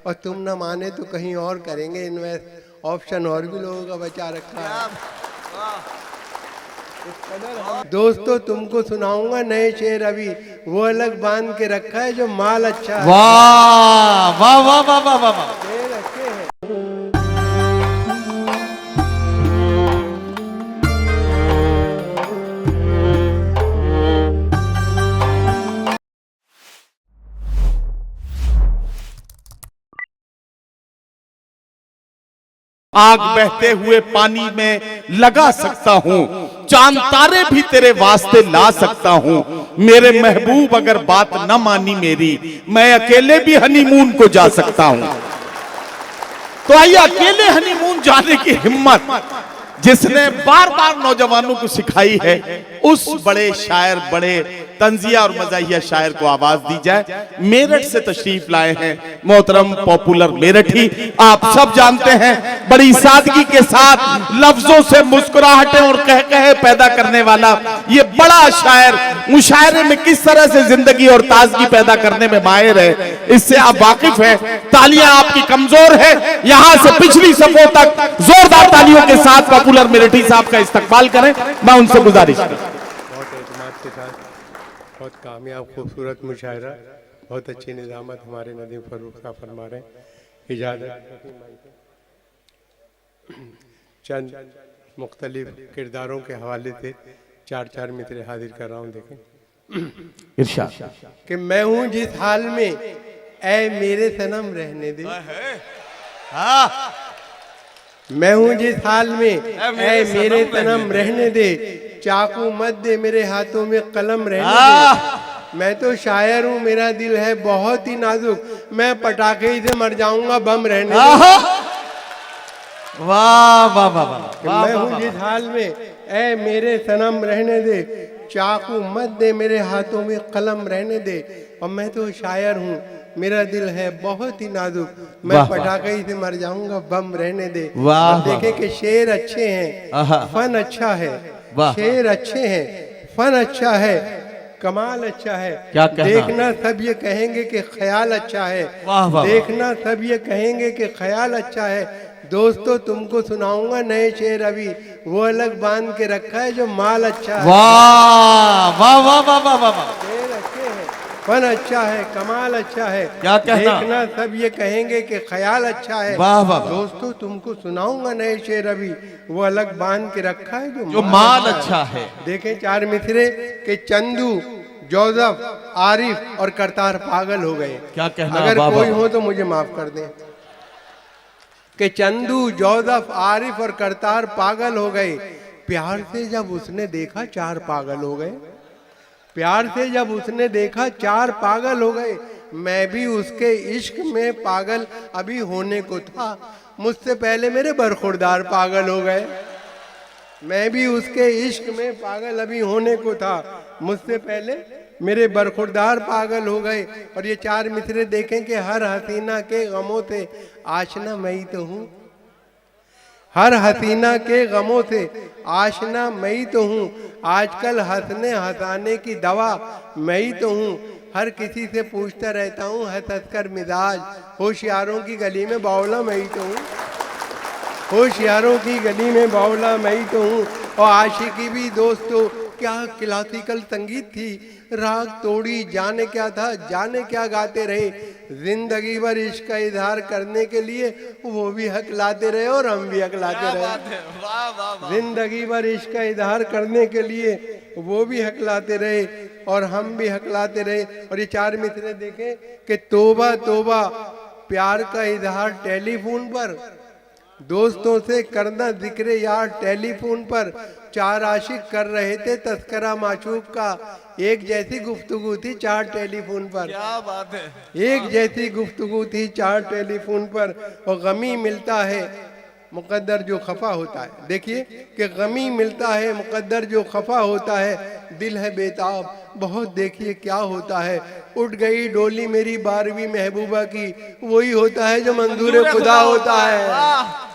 और तुम ना माने तो कहीं और करेंगे इन्वेस्ट, ऑप्शन और भी लोगों का बचा रखा है। दोस्तों तुमको सुनाऊंगा नए शेर अभी, वो अलग बांध के रखा है जो माल अच्छा है। वाह वाह वाह वाह वाह वाह वाह। शेर अच्छे हैं। आग बहते हुए पानी में लगा सकता हूँ, चांद तारे भी तेरे वास्ते ला सकता हूँ। मेरे महबूब अगर बात न मानी मेरी, मैं अकेले भी हनीमून को जा सकता हूँ। तो आइए, अकेले हनीमून जाने की हिम्मत जिसने बार बार नौजवानों को सिखाई है, उस बड़े शायर, बड़े तंजिया और मज़ाहिया शायर को आवाज दी जाए। मेरठ से तशरीफ लाए हैं मोहतरम पॉपुलर मेरठी। आप सब जानते हैं बड़ी सादगी के साथ लफ्जों से मुस्कुराहटें और कह पैदा करने वाला ये बड़ा शायर मुशायरे में किस तरह से जिंदगी और ताजगी पैदा करने में माहिर है, इससे आप वाकिफ हैं। तालियां आपकी कमजोर है, यहां से पिछली सफों तक जोरदार तालियों के साथ पॉपुलर मेरठी साहब का इस्तकबाल करें, मैं उनसे गुजारिश करूं। बहुत एतमाद के साथ बहुत कामयाब खूबसूरत मुशायरा, बहुत अच्छी निज़ामत हमारे नदीम फरूख साहब फरमा रहे हैं। इजाज़त चंद मुख्तलिफ किरदारों के हवाले से चार चार मिसरे हाजिर कर रहा हूँ। देखें इरशाद कि मैं हूँ जिस हाल में ऐ मेरे सनम रहने दे, मैं हूँ जिस हाल में ऐ मेरे सनम रहने दे, चाकू मत दे मेरे हाथों में कलम रहने दे। मैं तो शायर हूँ, मेरा दिल है बहुत ही नाजुक, मैं पटाखे ही से मर जाऊंगा बम रहने दे। वाह वाह वाह वाह। मैं हूँ जिस हाल में ऐ मेरे सनम रहने दे, चाकू मत दे मेरे हाथों में कलम रहने दे। और मैं तो शायर हूँ, मेरा दिल है बहुत ही नाजुक, मैं पटाखे ही से मर जाऊंगा बम रहने दे। देखे कि शेर अच्छे हैं, फन अच्छा है, शेर अच्छे हैं, फन अच्छा है, कमाल अच्छा है। क्या देखना सब ये कहेंगे कि ख्याल अच्छा है, देखना सब ये कहेंगे कि ख्याल अच्छा है। दोस्तों तुमको सुनाऊंगा नए शेर अभी, वो अलग बांध के रखा है जो माल अच्छा है। वाह वाह वाह वाह वाह वाह। शेर अच्छे हैं, फन अच्छा है, कमाल अच्छा है, क्या कहना? देखना सब ये कहेंगे कि ख्याल अच्छा है। वाह वाह। दोस्तों तुमको सुनाऊंगा नए शेर अभी, वो अलग बांध के रखा है जो माल अच्छा है। देखें चार मिसरे के चंदू, जोसेफ, आरिफ और करतार पागल हो गए। क्या कहना? अगर कोई हो तो मुझे माफ कर दें कि चंदू, जोसेफ, आरिफ और करतार पागल हो गए। प्यार से जब उसने देखा चार पागल हो गए, प्यार से जब उसने देखा चार पागल हो गए। मैं भी उसके इश्क में पागल अभी होने को था, मुझसे पहले मेरे बरखुरदार पागल हो गए। मैं भी उसके इश्क में पागल अभी होने को था, मुझसे पहले मेरे बरखुरदार पागल हो गए। और ये चार मिसरे देखें कि हर हसीना के गमों से आशना मैं ही तो हूँ, हर हसीना के गमों से आशना मैं ही तो हूँ। आजकल हंसने हंसाने की दवा मैं ही तो हूँ, हर किसी से पूछता रहता हूँ हंस हंस कर मिजाज, होशियारों की गली में बावला मैं ही तो हूँ, होशियारों की गली में बावला मैं ही तो हूँ। और आशिकी भी दोस्तों क्या क्लासिकल संगीत थी, राग तोड़ी जाने क्या था, जाने क्या गाते रहे। जिंदगी भर इश्क का इजहार करने के लिए वो भी हक लाते रहे और हम भी हक लाते रहे। जिंदगी भर इश्क का इजहार करने के लिए वो भी हक लाते रहे और हम भी हक लाते रहे। और ये चार मिसरे देखें कि तोबा तोबा प्यार का इजहार टेलीफोन पर, दोस्तों से करना जिक्र यार टेलीफोन पर। चार आशिक कर रहे थे तस्करा माशूक का, एक जैसी गुफ्तगू थी चार टेलीफोन पर। क्या बात है, एक जैसी गुफ्तगू थी चार टेलीफोन पर। और गमी मिलता है मुकद्दर जो खफा होता है, देखिए कि गमी मिलता है मुकद्दर जो खफा होता है। दिल है बेताब बहुत देखिए क्या होता है, उठ गई डोली मेरी 12वीं महबूबा की, वही होता है जो मंजूर खुदा होता है।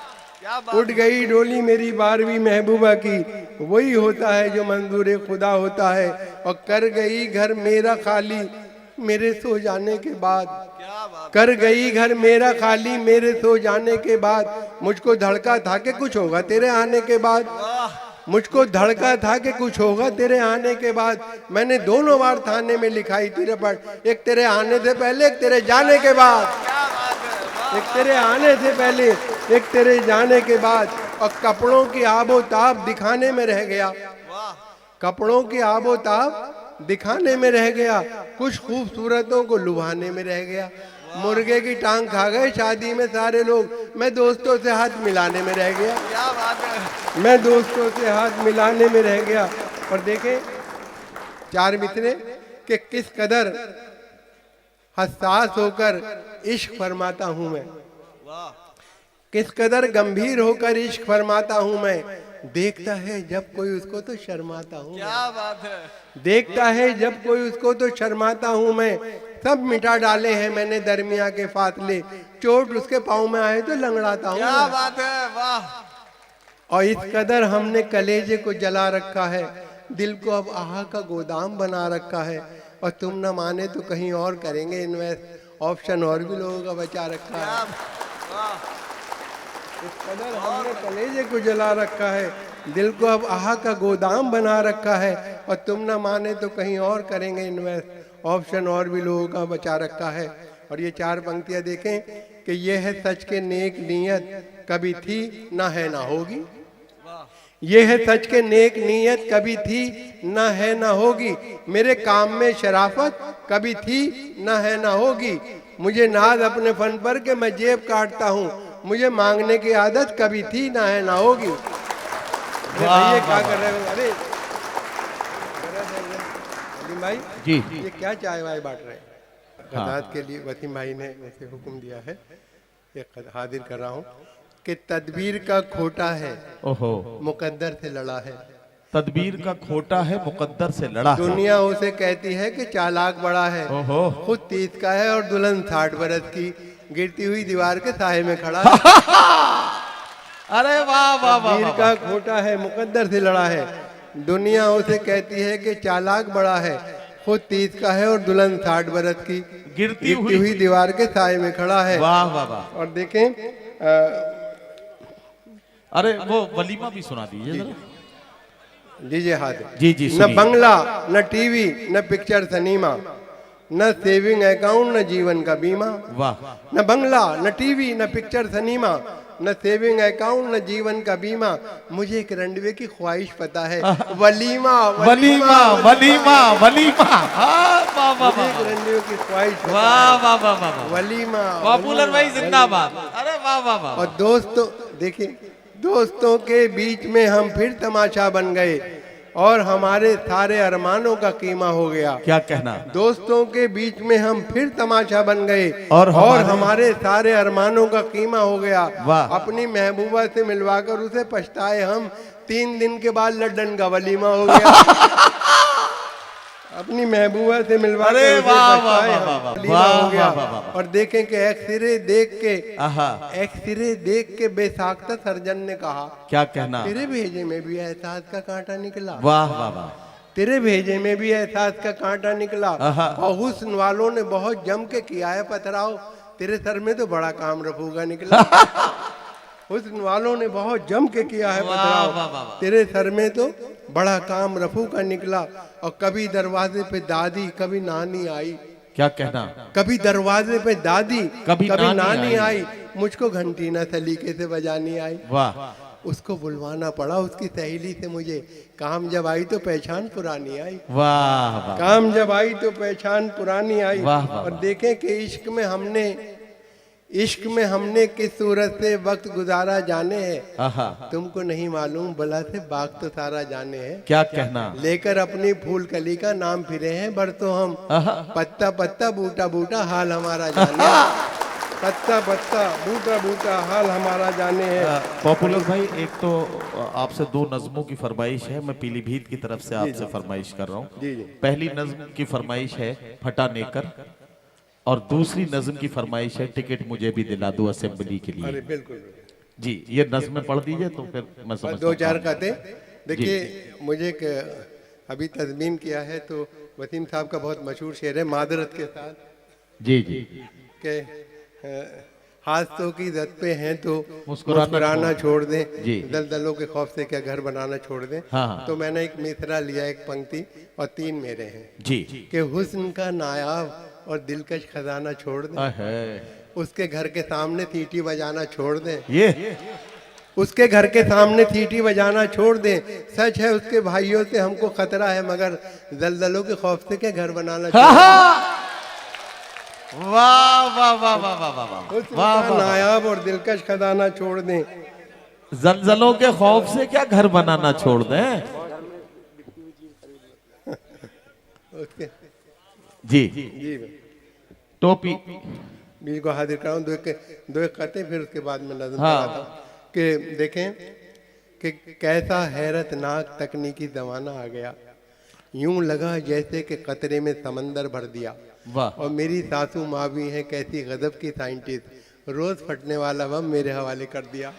उठ गई डोली मेरी 12वीं महबूबा की, वही होता है जो मंजूर खुदा होता है। और कर गई घर मेरा खाली, मेरे सो जाने के बाद। कर गई घर मेरा खाली मेरे सो जाने के बाद। मुझको धड़का था कि कुछ होगा तेरे आने के बाद। मुझको धड़का था कि कुछ होगा तेरे आने के बाद। मैंने दोनों बार थाने में लिखाई थी रिपोर्ट, एक तेरे आने से पहले एक तेरे जाने के बाद। एक तेरे आने से पहले एक तेरे जाने के बाद। और कपड़ों की आबो ताब दिखाने में रह गया। कपड़ों की आबो ताब दिखाने में रह गया। कुछ खूबसूरतों को लुभाने में रह गया। मुर्गे की टांग खा गए शादी में सारे लोग, मैं दोस्तों से हाथ मिलाने में रह गया। क्या बात है। मैं दोस्तों से हाथ मिलाने में रह गया। और देखें चार मित्रे कि किस कदर हसास होकर इश्क फरमाता हूं मैं। किस कदर गंभीर होकर इश्क फरमाता हूं मैं। देखता है जब कोई उसको तो शर्माता हूं। क्या बात है। देखता है जब कोई उसको तो शर्माता हूं मैं। सब मिटा डाले हैं मैंने दरमिया के फासले। चोट उसके पाँव में आए तो लंगड़ाता हूं। क्या बात है। वाह। और इस कदर हमने कलेजे को जला रखा है। दिल को अब आहा का गोदाम बना रखा है। और तुम न माने तो कहीं और करेंगे इन्वेस्ट, ऑप्शन और भी लोगों का बचा रखा है। इस कदर हमने कलेजे को जला रखा है। दिल को अब आहा का गोदाम बना रखा है। और तुम न माने तो कहीं और करेंगे इन्वेस्ट, ऑप्शन और भी लोगों का बचा रखा है। और ये चार पंक्तियां देखें कि ये है सच के नेक नीयत कभी थी ना है ना होगी। ये है सच के नेक नीयत कभी थी ना है ना होगी। मेरे काम में शराफत कभी थी ना है ना होगी। मुझे नाज अपने फन पर के मैं जेब काटता हूँ। मुझे मांगने की आदत कभी थी ना है ना होगी। भैया क्या कर रहे हो? अरे भाई जी ये क्या चाय वाय बांट रहे हैं? गदात के लिए वसीम भाई ने मुझे हुक्म दिया है, ये हाजिर कर रहा हूँ कि तदबीर का खोटा है ओहो मुकद्दर से लड़ा है। तदबीर का खोटा है मुकद्दर से लड़ा है। दुनिया उसे कहती है कि चालाक बड़ा है। ओहो खुद 30 का है और दुल्हन 60 बरस की। गिरती हुई दीवार के साए में खड़ा है। अरे वाह वाह वाह तदबीर का खोटा है मुकद्दर से लड़ा है। दुनिया उसे कहती है कि चालाक बड़ा है। खुद 30 का है और दुल्हन 60 बरस की। गिरती हुई दीवार के साए में खड़ा है। वाह वाह वाह। और देखें अरे वो वलीमा भी सुना दीजिए जरा। दीजिए हाथ। जी जी न बंगला न टीवी न पिक्चर सिनेमा, न सेविंग अकाउंट न जीवन का बीमा। वाह। न बंगला न टीवी न पिक्चर सिनेमा, न सेविंग अकाउंट न जीवन का बीमा। मुझे एक रंडवे की ख्वाहिश पता है, वलीमा वलीमा वलीमा वलीमा। वाह वाह मुझे एक रंडवे की ख्वाहिश पता वाह है, वाह वाह वाह। वलीमा। पॉपुलर भाई जिंदाबाद। अरे वाह वाह वाह। और दोस्तों देखिए, दोस्तों के बीच में हम फिर तमाशा बन गए और हमारे सारे अरमानों का कीमा हो गया। क्या कहना। दोस्तों के बीच में हम फिर तमाशा बन गए और हमारे सारे अरमानों का कीमा हो गया। वाह। अपनी महबूबा से मिलवाकर उसे पछताए हम। 3 दिन के बाद लड्डन का वलीमा हो गया। अपनी महबूबा से मिलवाकर उसे पछताए हम, वलीमा हो गया। और देखें कि एक्सरे देख के बेसाख्ता सर्जन ने कहा, क्या कहना। तेरे भेजे में भी एहसास का कांटा निकला। वाह वाह वाह। तेरे भेजे में भी एहसास का कांटा निकला। और हुस्न वालों ने बहुत जम के किया है पथराव। तेरे सर में तो बड़ा काम रफूगा निकला। हुस्न वालों ने बहुत जम के किया है पथराव। तेरे सर में तो बड़ा काम रफू का निकला। और कभी दरवाजे पे दादी कभी नानी आई। क्या कहना। कभी दरवाजे पे दादी कभी नानी आई। मुझको घंटी न सलीके से बजानी आई। वाह। उसको बुलवाना पड़ा उसकी सहेली से मुझे। काम जब आई तो पहचान पुरानी आई। वाह वाह। काम जब आई तो पहचान पुरानी आई। वाह वाह। और देखें कि इश्क में हमने किस सूरत से वक्त गुजारा जाने हैं। तुमको नहीं मालूम भला से बाग तो सारा जाने हैं। क्या कहना। लेकर अपनी फूल कली का नाम फिरे हैं बरसों हम। पत्ता पत्ता बूटा बूटा हाल हमारा जाने। पत्ता पत्ता बूटा बूटा हाल हमारा जाने हैं। पॉपुलर भाई एक तो आपसे 2 नज़मों की फरमाइश है। मैं पीलीभीत की तरफ से आपसे फरमाइश कर रहा हूँ। पहली नज़्म की फरमाइश है फटा नेकर, और दूसरी नज़्म की फरमाइश है टिकट मुझे भी दिला दो असेंबली के लिए। अरे बिल्कुल जी, ये नज़्म पढ़ दीजिए तो फिर मैं समझता हूं। 2-4 कहते। देखिए मुझे अभी तज़मीन किया है तो वसीम साहब का बहुत मशहूर शेर है मादरत के साथ जी जी के हादसों की जद पे हैं तो मुस्कुराना छोड़ दें, जी। दलदलों के खौफ से क्या घर बनाना छोड़ दें। हाँ। तो मैंने एक मिसरा लिया, एक पंक्ति और 3 मेरे हैं जी कि हुस्न का नायाब और दिलकश खजाना छोड़ दें, है उसके घर के सामने सीटी बजाना छोड़ दें, ये उसके घर के सामने सीटी बजाना छोड़ दें। सच है उसके भाइयों से हमको खतरा है, मगर दलदलों के खौफ से क्या घर बनाना छोड़ दें। वाह वाह वाह वाह वाह वाह वाह हुस्न वाह का वाह नायाब और दिलकश खजाना छोड़ दें। जलजलों के खौफ से क्या घर बनाना छोड़ दें। उसके जी जी टोपी बीच को हाजिर कराऊं, दो एक कहते फिर उसके बाद में नजर हाँ। लगाता हूं कि देखें कि कैसा हैरतनाक तकनीकी जमाना आ गया। यूं लगा जैसे कि कतरे में समंदर भर दिया। वाह और मेरी सासू माँ भी है कैसी गजब की साइंटिस्ट, रोज फटने वाला बम मेरे हवाले कर दिया।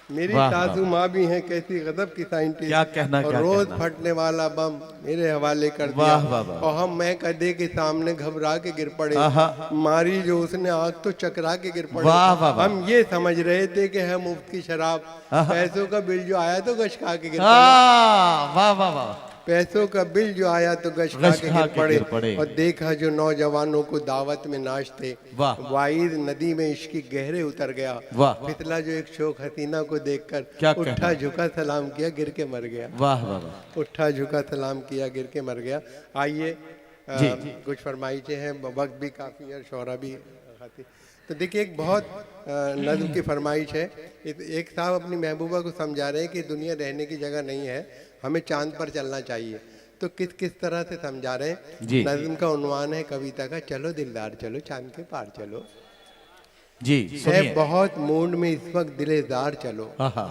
मेरी वाह, सासू माँ भी है कैसी गजब की साइंटिस्ट, क्या कहना, और क्या रोज कहना। फटने वाला बम मेरे हवाले कर दिया। वाह, वाह, वाह। और हम मैं कदे के सामने घबरा के गिर पड़े, आहा। मारी जो उसने आग तो चकरा के गिर पड़े। वाह, वाह, वाह। हम ये समझ रहे थे कि है मुफ्त की शराब, पैसों का बिल जो आया तो गश खा के गिर पड़े। वाह वाह वाह पैसों का बिल जो आया तो गश खा के गिर पड़े। और देखा जो नौजवानों को दावत में नाचते, वाह। वाइद नदी में इश्क की गहरे उतर गया। वाह। फितला जो एक शोक हसीना को देखकर क्या उठा कहना। झुका सलाम किया गिर के मर गया। वाह वाह वाह उठा झुका सलाम किया गिर के मर गया। आइए जी। कुछ फरमाइशें हैं, वक्त भी काफ़ी है, शौरा भी खाती। तो देखिए एक बहुत नज़्म की फरमाइश है। एक साहब अपनी महबूबा को समझा रहे हैं कि दुनिया रहने की जगह नहीं है, हमें चांद पर चलना चाहिए। तो किस किस तरह से समझा रहे हैं। जी। नज़्म का उन्वान है कविता का, चलो दिलदार चलो चांद के पार चलो। जी है सुनिए बहुत मूड में इस वक्त दिलेदार चलो, आहा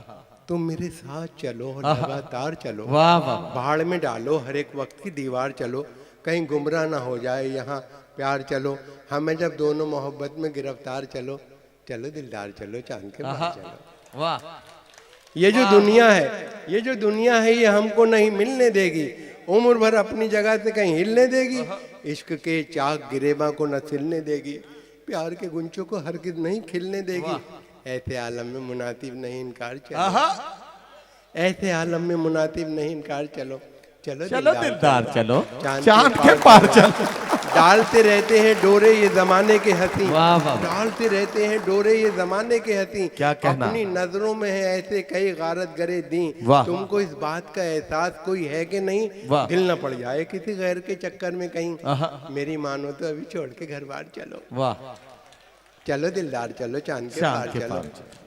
तुम मेरे साथ चलो और लगातार चलो। वाह वाह वाह भाड़ में डालो हर एक वक्त की दीवार चलो, कहीं गुमराह ना हो जाए यहाँ प्यार चलो। हमें जब दोनों मोहब्बत में गिरफ्तार चलो, चलो दिलदार चलो चांद के आहा पार चलो। वाह ये जो दुनिया है, ये जो दुनिया है ये हमको नहीं मिलने देगी, उम्र भर अपनी जगह से कहीं हिलने देगी। इश्क के चाक गिरेबा को न सिलने देगी, प्यार के गुंचों को हरगिज नहीं खिलने देगी। ऐसे आलम में मुनातिब नहीं इनकार चलो, आहा ऐसे आलम में मुनातिब नहीं इनकार चलो। चलो चलो दिलदार चलो चांद चांद के के पार चलो। डालते रहते हैं डोरे ये जमाने के हंसी, वाह, वाह, वाह। डालते रहते हैं डोरे ये जमाने के हंसी। क्या कहना। अपनी नजरों में है ऐसे कई गारत गरे दी, वाह। तुमको इस बात का एहसास कोई है कि नहीं, वाह। दिल न पड़ जाए किसी गैर के चक्कर में कहीं। आहा। मेरी मानो तो अभी छोड़ के घर बार चलो, वाह चलो दिलदार चलो चांद के चांद पार के चलो। पार चलो।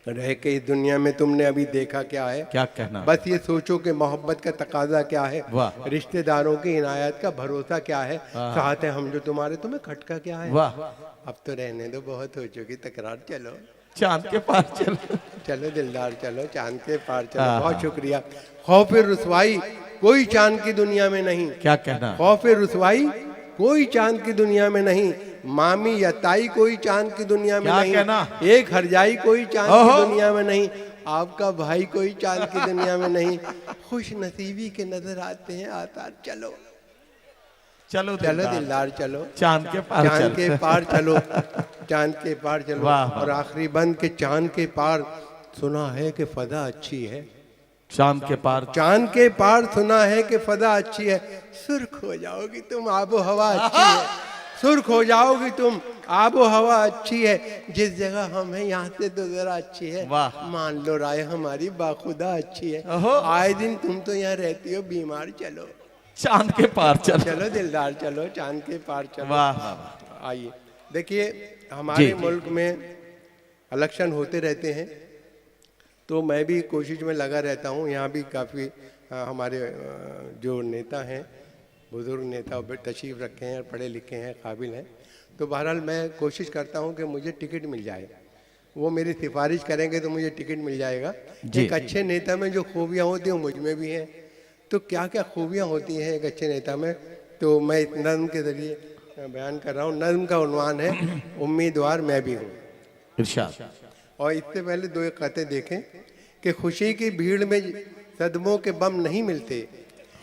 रह के इस दुनिया में तुमने अभी देखा क्या है, क्या कहना। बस ये सोचो कि मोहब्बत का तकाजा क्या है, वाह। रिश्तेदारों की इनायत का भरोसा क्या है, साथ है हम जो तुम्हारे, तुम्हें खटका क्या है। वाह अब तो रहने दो बहुत हो चुकी तकरार, चलो चांद के पार चलो। चलो दिलदार चलो चांद के पार चलो। हाँ। बहुत शुक्रिया। खौफ रुसवाई कोई चांद की दुनिया में नहीं, क्या कहना। खौफ रुसवाई कोई चांद की दुनिया में नहीं, मामी या ताई कोई चांद की दुनिया में क्या नहीं, कहना? एक हरजाई कोई चांद ओहो। की दुनिया में नहीं, आपका भाई कोई चांद की दुनिया में नहीं। खुश नसीबी के नजर आते हैं आतार, चलो चलो चलो दिलदार चलो चांद के पार चांद चलो। के पार चलो, चांद के पार चलो। वाह, वाह। और आखिरी बंद के चांद के पार सुना है कि फजा अच्छी है, चांद के पार चांद के पार सुना है कि फजा अच्छी है, सुर्ख हो जाओगी तुम आबो हवा अच्छी है, सुर्ख हो जाओगी तुम आबो हवा अच्छी है, जिस जगह हम हैं यहाँ से तो जरा अच्छी है, वाह। मान लो राय हमारी बाखुदा अच्छी है, ओहो। आए दिन तुम तो यहाँ रहती हो बीमार, चलो चांद के पार चलो। चलो दिलदार चलो चांद के पार चलो। वाह वाह आइए देखिए हमारे जी। मुल्क में इलेक्शन होते रहते हैं, तो मैं भी कोशिश में लगा रहता हूँ। यहाँ भी काफ़ी हमारे जो नेता हैं, बुजुर्ग नेता तशरीफ़ रखे हैं, पढ़े लिखे हैं, काबिल हैं, तो बहरहाल मैं कोशिश करता हूँ कि मुझे टिकट मिल जाए। वो मेरी सिफारिश करेंगे तो मुझे टिकट मिल जाएगा। जी। एक अच्छे नेता में जो खूबियाँ होती हैं वो मुझ में भी हैं। तो क्या क्या खूबियाँ होती हैं एक अच्छे नेता में, तो मैं इस नज़्म के ज़रिए बयान कर रहा हूँ। नज़्म का उन्वान है उम्मीदवार मैं भी हूँ। इरशाद। और इससे पहले दो एक कहते देखें कि खुशी की भीड़ में सदमों के बम नहीं मिलते,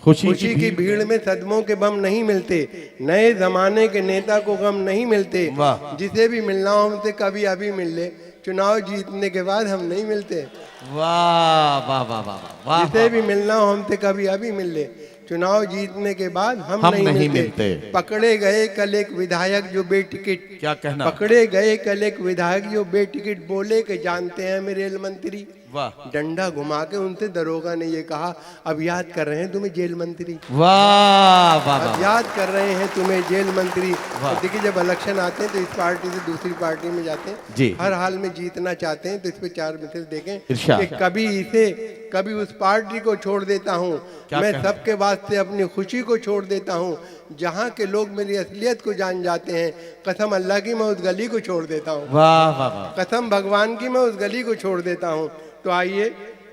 खुशी की भीड़ में सदमों के बम नहीं मिलते, नए जमाने के नेता को गम नहीं मिलते। वाह। जिसे भी मिलना हो हमसे कभी अभी मिल ले, चुनाव जीतने के बाद हम नहीं मिलते। वाह वाह वाह वाह वाह। जिसे भी मिलना हो हमसे कभी अभी मिल ले, चुनाव जीतने के बाद हम नहीं मिलते। पकड़े गए कल एक विधायक जो बेटिकट, क्या कहना? पकड़े गए कल एक विधायक जो बेटिकट बोले कि जानते हैं मेरे रेल मंत्री। वाह डंडा घुमा के उनसे दरोगा ने ये कहा, अब याद कर रहे हैं तुम्हें जेल मंत्री, वाह वाह अब वाह। याद कर रहे हैं तुम्हें जेल मंत्री। वाह। और देखिए जब इलेक्शन आते हैं तो इस पार्टी से दूसरी पार्टी में जाते हैं, जी। हर हाल में जीतना चाहते हैं, तो इस पे 4 मिसल देखें इरशाद। कि कभी इसे कभी उस पार्टी को छोड़ देता हूँ क्या मैं, कहना? सबके वास्ते अपनी खुशी को छोड़ देता हूँ, जहाँ के लोग मेरी असलियत को जान जाते हैं, कसम अल्लाह की मैं उस गली को छोड़ देता हूँ, वाह वाह वाह। कसम भगवान की मैं उस गली को छोड़ देता हूँ। तो आइए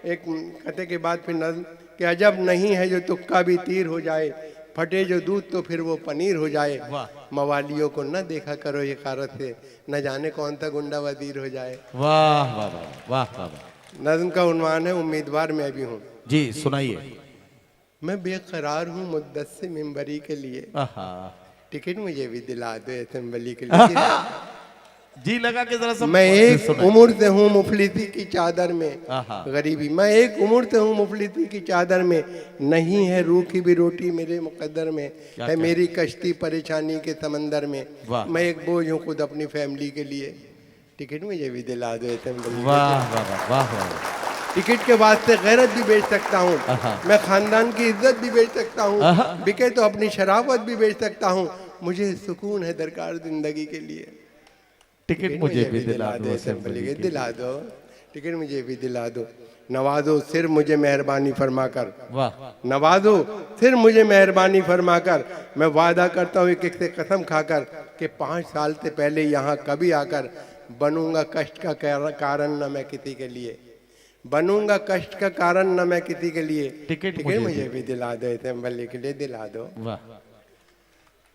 एक कथे के बाद फिर नज़्म कि अजब नहीं है जो तुक्का भी तीर हो जाए, फटे जो दूध तो फिर वो पनीर हो जाए। वाह। मवालियों को न देखा करो ये कारत से, न जाने कौन सा गुंडा वजीर हो जाए। वाह वाह वाह वाह वाह। नज़्म का उन्वान है उम्मीदवार मैं भी हूँ। जी सुनाइए। मैं बेकरार हूँ मुद्दत से मेंबरी के लिए, आहा। टिकट मुझे भी दिला दो असेंबली के लिए। जी लगा के जरा सब मैं एक सुनाइए। उम्र से हूँ मुफलिसी की चादर में, आहा। गरीबी। मैं एक उम्र से हूँ मुफलिसी की चादर में, नहीं है रूखी भी रोटी मेरे मुकद्दर में, क्या है क्या? मेरी कश्ती परेशानी के समंदर में। वाह। मैं एक बोझ हूँ खुद अपनी फैमिली के लिए, टिकट मुझे भी दिला दो असेंबली। वाह वाह वाह वाह वाह। टिकट के वास्ते गैरत भी बेच सकता हूँ, आहा। मैं खानदान की इज्जत भी बेच सकता आहा। हूँ, बिके तो अपनी शराफत भी बेच सकता हूँ। मुझे सुकून है दरकार जिंदगी के लिए, टिकट मुझे भी दिला दो असेंबली के, दिला दो टिकट मुझे भी दिला दो। नवाजो सिर मुझे मेहरबानी फरमाकर, वाह। नवाजो फिर मुझे मेहरबानी फरमाकर, मैं वादा करता हूँ एक से कसम खाकर कि 5 साल से पहले यहाँ कभी आकर बनूंगा कष्ट का कारण न मैं किसी के लिए, बनूंगा कष्ट का कारण न मैं किसी के लिए। टिकट टिकट मुझे मुझे भी दिला दो असेंबली के लिए, दिला दो। वाह।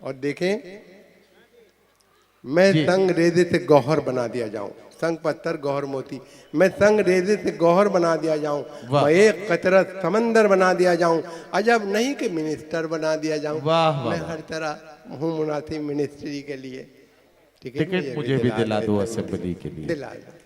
और देखें मैं जी। संग रेजे से गौहर बना दिया जाऊं, संग पत्थर गौहर मोती, मैं संग रेजे से गौहर बना दिया जाऊं, वाह। मैं एक कतरा समंदर बना दिया जाऊं, अजब नहीं कि मिनिस्टर बना दिया जाऊं। वाह, वाह, मैं वाह। हर तरह हूँ मुनासिब मिनिस्ट्री के लिए, टिकट मुझे भी दिला दो असेंबली के लिए। दिला दो।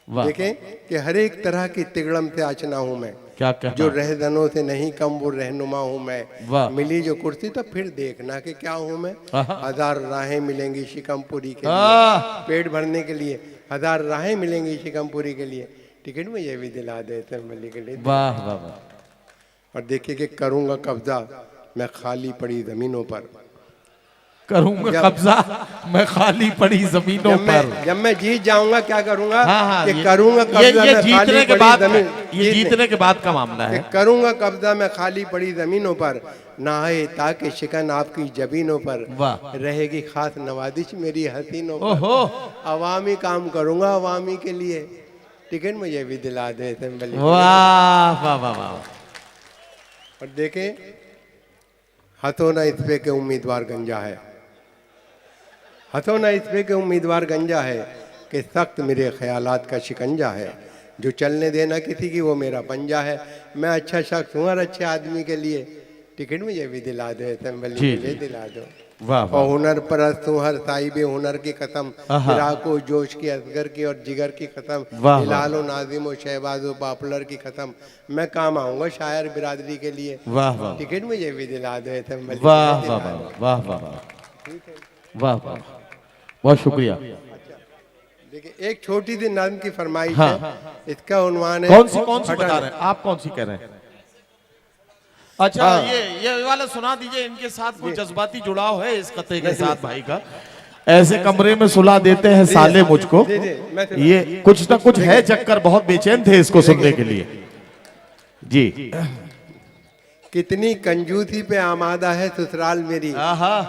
वाह। देखें कि हर एक तरह की तिगड़म से आचना हूं मैं, क्या कहना? जो रहजनों से नहीं कम वो रहनुमा हूँ मैं। वाह। मिली जो कुर्सी तो फिर देखना कि क्या हूँ मैं। आहा। 1000 राहें मिलेंगी शिकमपुरी के लिए, आह। पेट भरने के लिए 1000 राहें मिलेंगी शिकमपुरी के लिए, टिकट मुझे भी दिला दे असेंबली के लिए। वाह वाह वाह। और देखिए कि करूँगा कब्जा मैं खाली पड़ी जमीनों पर, करूंगा कब्जा मैं खाली पड़ी जमीनों पर। जब मैं जीत जाऊंगा क्या करूंगा हाँ हाँ कि ये- करूंगा ये कब्जा मैं जीतने खाली के पड़ी बाद जमीन, ये जीतने के बाद का मामला है। कि करूंगा कब्जा मैं खाली पड़ी जमीनों पर, नहाए ताकि शिकन आपकी जबीनों पर, वाह। रहेगी खास नवाजिश मेरी हसीनों पर। ओहो। अवामी काम करूंगा अवामी के लिए, टिकट मुझे भी दिला दे असेंबली के लिए। वाह वाह वाह वाह। और देखें हथो ना इस पे के उम्मीदवार गंजा है, हथो ना इस पे के उम्मीदवार गंजा है, कि सख्त मेरे ख्यालात का शिकंजा है, जो चलने देना किसी की वो मेरा पंजा है। मैं अच्छा शख्स हूँ हर अच्छे आदमी के लिए, टिकट मुझे भी दिला दो असेंबली जी, के लिए, जी। दिला दो। वाह और वाह। हुनर परस्त हूँ हर साहिब हुनर की कसम, आहा। फिराको जोश की असगर की और जिगर की कसम, वाह, हिलालो नाजिम शहबाजो पॉपुलर की कसम, मैं काम आऊँगा शायर बिरादरी के लिए, वाह वाह। टिकट मुझे भी दिला दो असेंबली के वाह लिए, वाह दिला दो। वाह वाह वाह वाह वाह। बहुत शुक्रिया। देखिए एक छोटी सी नज़्म की फरमाइश हाँ। है, इसका उन्वान है कौन सी हटन। बता रहे हैं आप? कौन सी कह रहे हैं? अच्छा हाँ। ये वाला सुना दीजिए। इनके साथ कोई जज्बाती जुड़ाव है इस कते के साथ भाई का? ऐसे कमरे में सुला देते हैं साले मुझको। जी, जी, मैं सुना। ये कुछ ना कुछ है चक्कर, बहुत बेचैन थे इसको सुनने के लिए। जी। कितनी कंजूसी पे आमादा है ससुराल मेरी, आहा।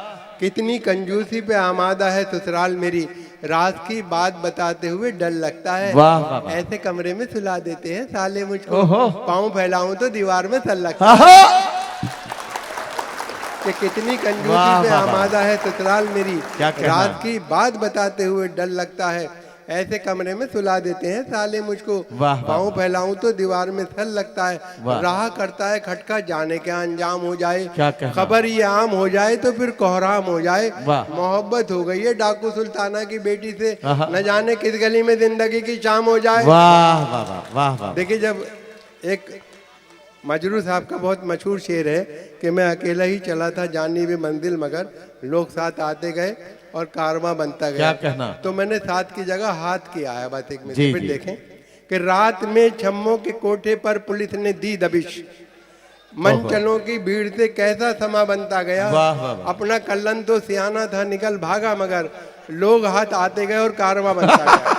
कितनी कंजूसी पे आमादा है ससुराल मेरी, रात की बात बताते हुए डर लगता है, वाह, वाह, वाह। ऐसे कमरे में सुला देते हैं साले मुझको, ओहो। पाँव फैलाऊं तो दीवार में सल लगता है। आहा। कि कितनी कंजूसी वाह, पे वाह, वाह। आमादा है ससुराल मेरी, क्या कहना रात है? की बात बताते हुए डर लगता है, ऐसे कमरे में सुला देते हैं साले मुझको। वाह, वाह, पाँव फैलाऊं तो दीवार में सल लगता है, वाह। राह करता है खटका, जाने क्या अंजाम हो जाए। क्या कहना। खबर ये आम हो जाए तो फिर कोहराम हो जाए। वाह। मोहब्बत हो गई है डाकू सुल्ताना की बेटी से, आहा। न जाने किस गली में जिंदगी की शाम हो जाए। वाह वाह वाह वाह वाह। देखिए, जब एक मजरू साहब का बहुत मशहूर शेर है कि मैं अकेला ही चला था जानी भी मंजिल, मगर लोग साथ आते गए और कारवां बनता गया। क्या कहना। तो मैंने साथ की जगह हाथ किया है बात एक में। जी, फिर जी। देखें कि रात में छम्मों के कोठे पर पुलिस ने दी दबिश, मनचलों की भीड़ से कैसा समा बनता गया। वाह, वाह, वाह। अपना कल्लन तो सियाना था निकल भागा, मगर लोग हाथ आते गए और कारवां बनता गया।